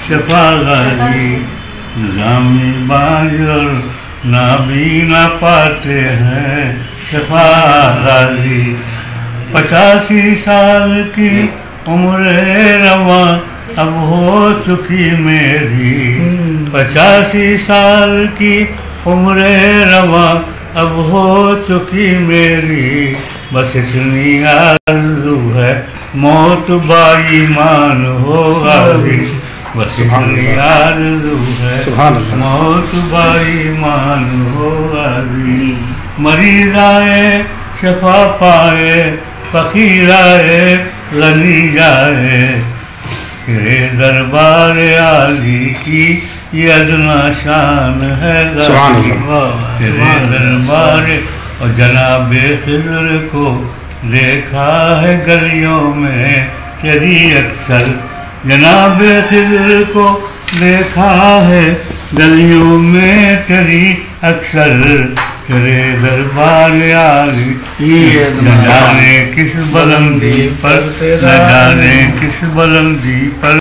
شفا غازی نظامی بانج اور نابینا پاتے ہیں شفا غازی 85 سال کی عمر رواں اب ہو چکی میری 85 سال کی عمر رواں اب ہو چکی میری بس اتنی آرزو ہے موت بائیمان ہو غازی بس اتنی آرزو ہے موت بائیمان ہو غازی مریض آئے شفا پائے فقیر آئے غنی جائے تیرے دربار عالی کی یہ ادنا شان ہے غازی تیرے دربار اور جناب خضر کو دیکھا ہے گلیوں میں تیری اکثر جناب خضر کو دیکھا ہے گلیوں میں تیری اکثر تیرے دربار عالی نہ جانے کس بلندی پر نہ جانے کس بلندی پر